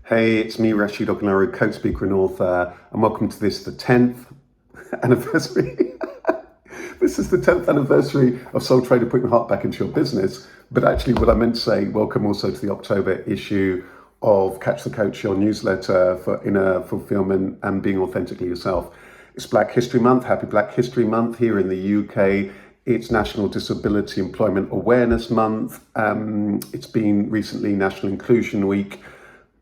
Hey, it's me, Rasheed Ogunlaru, coach, speaker, and author, and welcome to the 10th anniversary. This is the 10th anniversary of Soul Trader putting your heart back into your business. But actually, what I meant to say, welcome also to the October issue of Catch the Coach, your newsletter for inner fulfillment and being authentically yourself. It's Black History Month. Happy Black History Month here in the UK. It's National Disability Employment Awareness Month. It's been recently National Inclusion Week.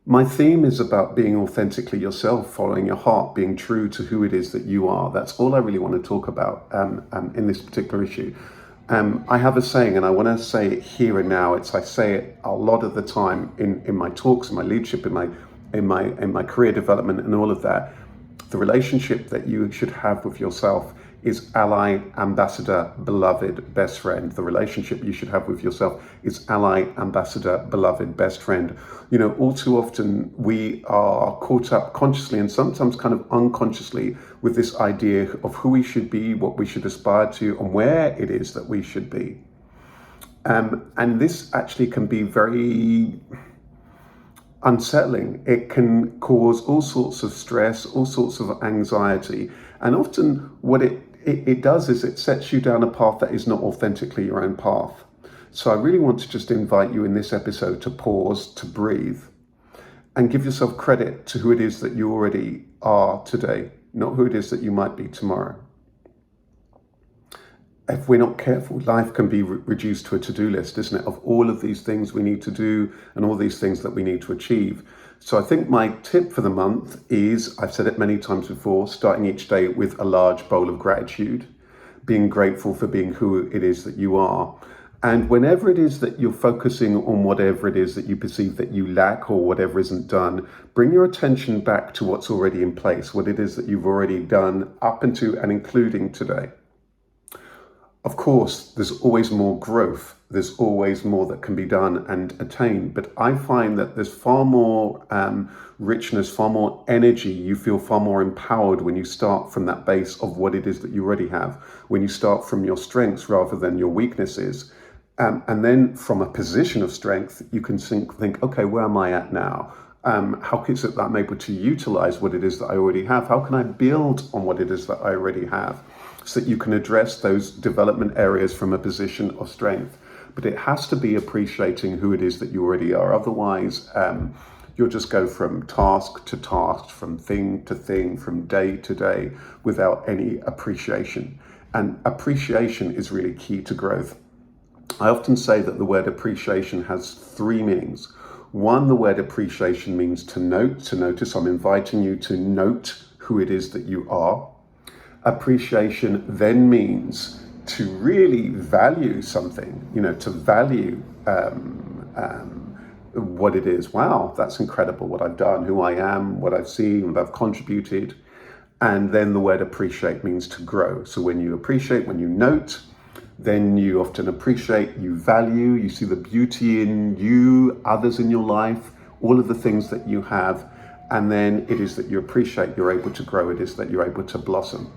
My theme is about being authentically yourself, following your heart, being true to who it is that you are. That's all I really want to talk about in this particular issue. I have a saying, and I want to say it here and now. I say it a lot of the time in my talks, in my leadership, in my career development, and all of that. The relationship that you should have with yourself is ally, ambassador, beloved, best friend. The relationship you should have with yourself is ally, ambassador, beloved, best friend. You know, all too often we are caught up consciously and sometimes kind of unconsciously with this idea of who we should be, what we should aspire to, and where it is that we should be. And this actually can be very unsettling. It can cause all sorts of stress, all sorts of anxiety. And often what it does is it sets you down a path that is not authentically your own path. So I really want to just invite you in this episode to pause, to breathe, and give yourself credit to who it is that you already are today, not who it is that you might be tomorrow. If we're not careful, life can be reduced to a to-do list, isn't it, of all of these things we need to do and all these things that we need to achieve. So I think my tip for the month is, I've said it many times before, starting each day with a large bowl of gratitude, being grateful for being who it is that you are. And whenever it is that you're focusing on whatever it is that you perceive that you lack or whatever isn't done, bring your attention back to what's already in place, what it is that you've already done up into and including today. Of course, there's always more growth. There's always more that can be done and attained. But I find that there's far more richness, far more energy. You feel far more empowered when you start from that base of what it is that you already have, when you start from your strengths rather than your weaknesses. And then from a position of strength, you can think, okay, where am I at now? How is it that I'm able to utilize what it is that I already have? How can I build on what it is that I already have so that you can address those development areas from a position of strength? But it has to be appreciating who it is that you already are. Otherwise, you'll just go from task to task, from thing to thing, from day to day without any appreciation. And appreciation is really key to growth. I often say that the word appreciation has three meanings. One, the word appreciation means to note, to notice. I'm inviting you to note who it is that you are. Appreciation then means to really value something, to value what it is. Wow, that's incredible, what I've done, who I am, what I've seen, what I've contributed. And then the word appreciate means to grow. So when you appreciate, when you note, then you often appreciate, you value, you see the beauty in you, others in your life, all of the things that you have. And then it is that you appreciate, you're able to grow, it is that you're able to blossom.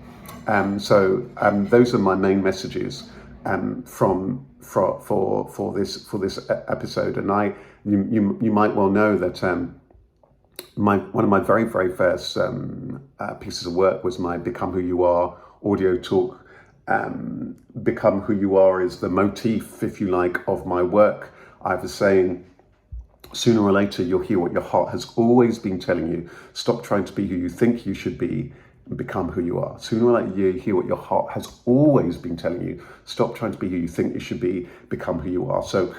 So those are my main messages for this episode. And you might well know that one of my very, very first pieces of work was my Become Who You Are audio talk. Become Who You Are is the motif, if you like, of my work. I have a saying, sooner or later you'll hear what your heart has always been telling you. Stop trying to be who you think you should be and become who you are. Sooner or later you hear what your heart has always been telling you. Stop trying to be who you think you should be, become who you are. So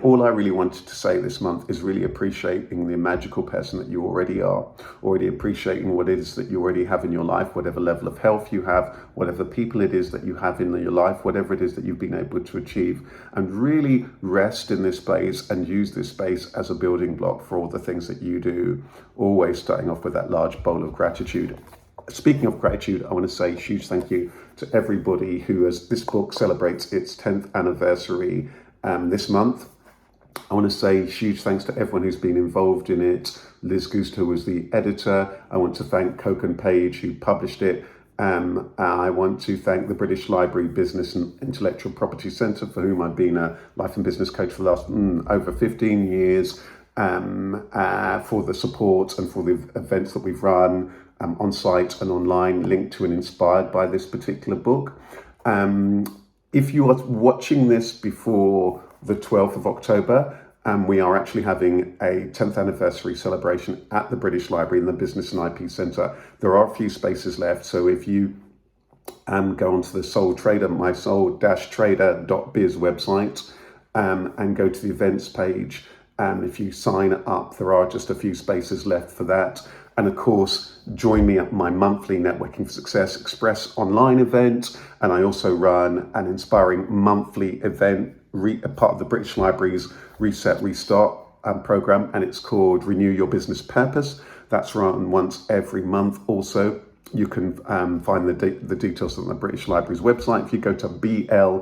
all I really wanted to say this month is really appreciating the magical person that you already are, already appreciating what it is that you already have in your life, whatever level of health you have, whatever people it is that you have in your life, whatever it is that you've been able to achieve, and really rest in this space and use this space as a building block for all the things that you do, always starting off with that large bowl of gratitude. Speaking of gratitude, I want to say a huge thank you to everybody who, as this book celebrates its 10th anniversary this month. I want to say huge thanks to everyone who's been involved in it. Liz Gusto was the editor. I want to thank Coke and Page who published it. I want to thank the British Library Business and Intellectual Property Centre, for whom I've been a life and business coach for the last over 15 years. for the support and for the events that we've run on site and online, linked to and inspired by this particular book. If you are watching this before the 12th of October, we are actually having a 10th anniversary celebration at the British Library in the Business and IP Centre. There are a few spaces left, so if you go onto the Soul Trader, my soul-trader.biz website, and go to the events page, if you sign up, there are just a few spaces left for that. And of course, join me at my monthly Networking for Success Express online event. And I also run an inspiring monthly event, part of the British Library's Reset Restart program, and it's called Renew Your Business Purpose. That's run once every month. Also, you can find the details on the British Library's website. If you go to bl.uk/reset,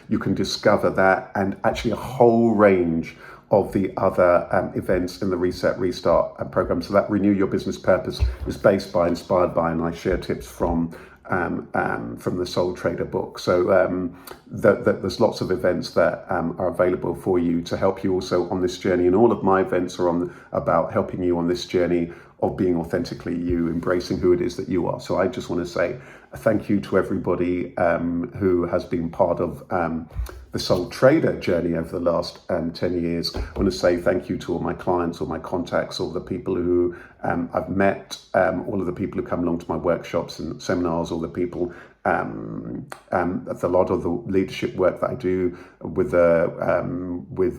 you can discover that and actually a whole range of the other events in the Reset Restart program. So that Renew Your Business Purpose is based by, inspired by, and I share tips from the Soul Trader book. So there's lots of events that are available for you to help you also on this journey. And all of my events are about helping you on this journey of being authentically you, embracing who it is that you are. So I just want to say thank you to everybody who has been part of the Soul Trader journey over the last 10 years. I want to say thank you to all my clients, all my contacts, all the people who I've met, all of the people who come along to my workshops and seminars, all the people, a lot of the leadership work that I do with the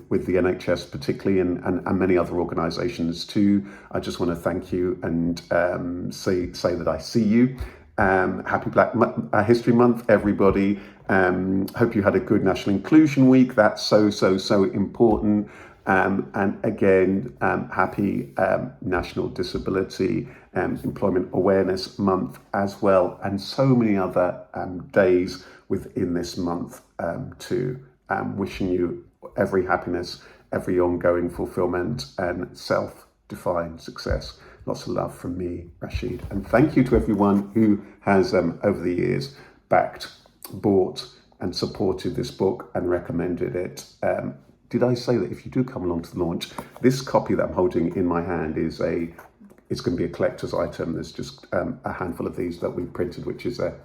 NHS particularly, and many other organisations too. I just want to thank you and say that I see you. Happy Black History Month, everybody. Hope you had a good National Inclusion Week. That's so important. And again, happy National Disability Employment Awareness Month as well, and so many other days within this month too. Wishing you every happiness, every ongoing fulfillment and self-defined success. Lots of love from me, Rasheed. And thank you to everyone who has, over the years, backed, bought and supported this book and recommended it. Did I say that if you do come along to the launch, this copy that I'm holding in my hand it's going to be a collector's item. There's just a handful of these that we've printed, which is a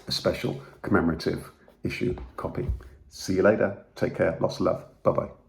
special commemorative issue copy. See you later. Take care. Lots of love. Bye-bye.